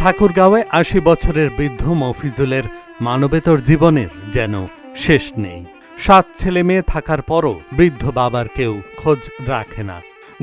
ঠাকুরগাঁওয়ে ৮০ বছরের বৃদ্ধ মফিজুলের মানবেতর জীবনের যেন শেষ নেই। ৭ ছেলে মেয়ে থাকার পরও বৃদ্ধ বাবার কেউ খোঁজ রাখে না।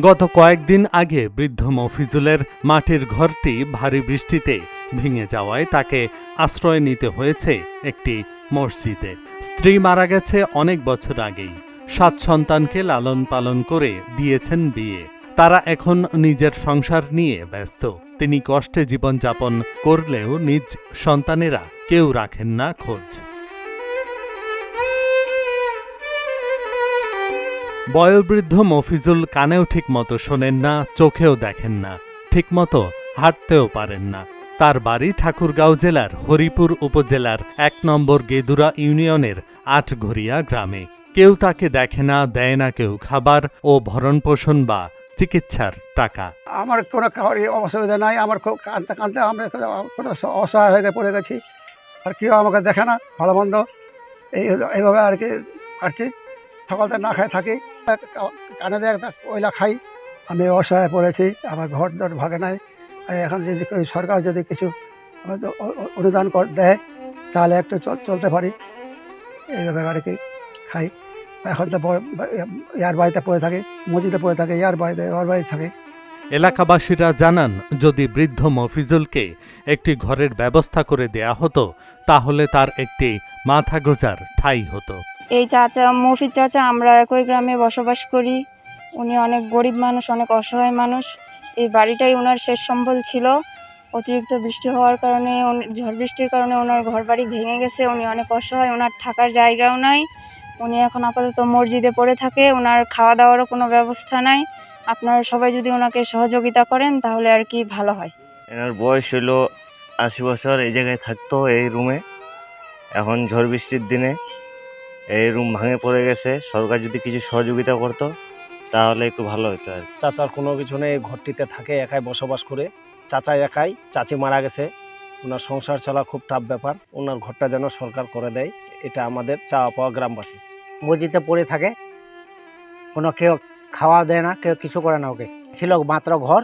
গত কয়েকদিন আগে বৃদ্ধ মফিজুলের মাটির ঘরটি ভারী বৃষ্টিতে ভেঙে যাওয়ায় তাকে আশ্রয় নিতে হয়েছে একটি মসজিদে। স্ত্রী মারা গেছে অনেক বছর আগেই। ৭ সন্তানকে লালন পালন করে দিয়েছেন বিয়ে। তারা এখন নিজের সংসার নিয়ে ব্যস্ত। তিনি কষ্টে জীবনযাপন করলেও নিজ সন্তানেরা কেউ রাখেন না খোঁজ। বয়োবৃদ্ধ মফিজুল কানেও ঠিকমতো শোনেন না, চোখেও দেখেন না, ঠিকমতো হাঁটতেও পারেন না। তার বাড়ি ঠাকুরগাঁও জেলার হরিপুর উপজেলার ১ নম্বর গেদুরা ইউনিয়নের আটঘরিয়া গ্রামে। কেউ তাকে দেখে না, দেয় না কেউ খাবার ও ভরণপোষণ বা চিকিৎসার টাকা। আমার কোনো খাওয়ার অসুবিধা নাই। আমার খুব কাঁদতে কাঁদতে আমরা কোনো অসহায় হয়ে পড়ে গেছি। আর কেউ আমাকে দেখে না, ভালো মন্দ এইভাবে আর কি সকালতে না খাই থাকি, কানে দেয় ওইলা খাই। আমি অসহায় পড়েছি, আমার ঘর দর ভাগে নাই। এখন যদি সরকার যদি কিছু অনুদান দেয় তাহলে একটু চলতে পারি। এইভাবে আর কি খাই। এখন তো ইয়ার বাড়িতে পড়ে থাকে, মসজিদে পড়ে থাকে, ইয়ার বাড়িতে ওর বাড়িতে থাকে। এলাকাবাসীরা জানান, যদি বৃদ্ধ মফিজুলকে একটি ঘরের ব্যবস্থা করে দেয়া হতো তাহলে তার একটি মাথা গোঁজার ঠাঁই হতো। এই চাচা মফিজ চাচা, আমরা একই গ্রামে বসবাস করি। উনি অনেক গরিব মানুষ, অনেক অসহায় মানুষ। এই বাড়িটাই ওনার শেষ সম্বল ছিল। অতিরিক্ত বৃষ্টি হওয়ার কারণে, ঝড় বৃষ্টির কারণে ওনার ঘর বাড়ি ভেঙে গেছে। উনি অনেক অসহায়, ওনার থাকার জায়গাও নাই। উনি এখন আপাতত মসজিদে পড়ে থাকে। ওনার খাওয়া দাওয়ারও কোনো ব্যবস্থা নাই। আপনারা সবাই যদি ওনাকে সহযোগিতা করেন তাহলে আর কি ভালো হয়। এনার বয়স হইল ৮০ বছর। এই জায়গায় থাকতো, এই রুমে। এখন ঝড় বৃষ্টির দিনে এই রুম ভাঙে পড়ে গেছে। সরকার যদি কিছু সহযোগিতা করতো তাহলে একটু ভালো হতো আর। চাচার কোনো কিছু নেই, ঘরটিতে থাকে, একাই বসবাস করে। চাচা একাই, চাচি মারা গেছে। ওনার সংসার চলা খুব টাফ ব্যাপার। ওনার ঘরটা যেন সরকার করে দেয়, এটা আমাদের চাওয়া পাওয়া গ্রামবাসী। মসজিদে পড়ে থাকে, কোনো কেউ খাওয়া দেয় না, কেউ কিছু করে না। ওকে ছিল মাত্র ঘর,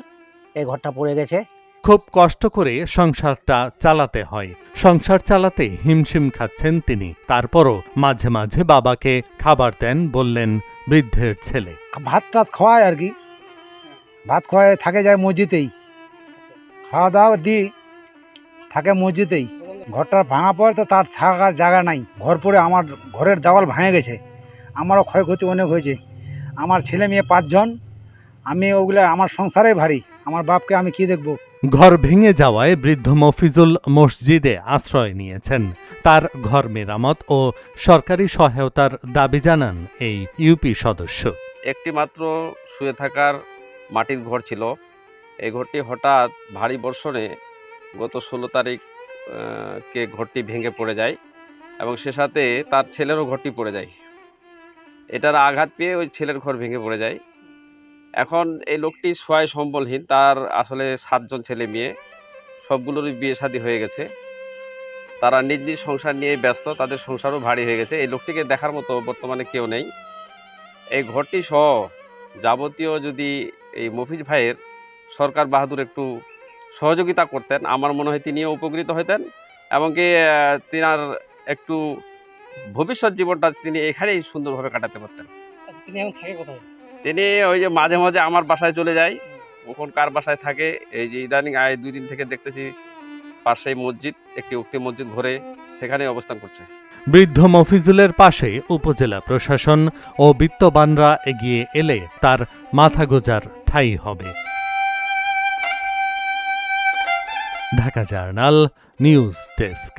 এই ঘরটা পড়ে গেছে। খুব কষ্ট করে সংসারটা চালাতে হয়। সংসার চালাতে হিমশিম খাচ্ছেন তিনি। তারপরও মাঝে মাঝে বাবাকে খাবার দেন, বললেন বৃদ্ধের ছেলে। ভাত টাত খাওয়ায় আর কি, ভাত খাওয়ায় থাকে, যায় মসজিদেই, খাওয়া দাওয়া দিই, থাকে মসজিদেই। ঘরটা ভাঙা পড়ে তো তার থাকার জায়গা নাই। ঘর পড়ে আমার ঘরের দেওয়াল ভেঙে গেছে, আমারও ক্ষয়ক্ষতি অনেক হয়েছে। আমার ছেলে মেয়ে ৫ জন, আমি ওগুলো আমার সংসারে ভারী। আমার বাপকে আমি কি দেখব। ঘর ভেঙে যাওয়ায় বৃদ্ধ মফিজুল মসজিদে আশ্রয় নিয়েছেন। তার ঘর মেরামত ও সরকারি সহায়তার দাবি জানান এই ইউপি সদস্য। একটি মাত্র শুয়ে থাকার মাটির ঘর ছিল। এই ঘরটি হঠাৎ ভারী বর্ষণে গত ১৬ তারিখে ঘরটি ভেঙে পড়ে যায় এবং সে সাথে তার ছেলেরও ঘরটি পড়ে যায়। এটার আঘাত পেয়ে ওই ছেলের ঘর ভেঙে পড়ে যায়। এখন এই লোকটি সহায় সম্বলহীন। তার আসলে ৭ জন ছেলে মেয়ে, সবগুলোরই বিয়ে শাদী হয়ে গেছে। তারা নিজ নিজ সংসার নিয়ে ব্যস্ত, তাদের সংসারও ভারী হয়ে গেছে। এই লোকটিকে দেখার মতো বর্তমানে কেউ নেই। এই ঘরটি সহ যাবতীয় যদি এই মফিজ ভাইয়ের সরকার বাহাদুর একটু সহযোগিতা করতেন, আমার মনে হয় তিনিও উপকৃত হতেন এবং কি তিনার একটু ভবিষ্যৎ জীবনটা তিনি এখানেই সুন্দরভাবে কাটাতে পারতেন। তিনি এখন থাকে কোথায়? তিনি ওই যে মাঝে মাঝে আমার বাসায় চলে যায়, কখন কার বাসায় থাকে। এই যে ইদানিং ২ দিন থেকে দেখতেছি পাশেই মসজিদ, একটি উক্তি মসজিদ ঘরে, সেখানে অবস্থান করছে। বৃদ্ধ মফিজুলের পাশে উপজেলা প্রশাসন ও বিত্তবানরা এগিয়ে এলে তার মাথা গোঁজার ঠাঁই হবে। Dhaka journal news desk.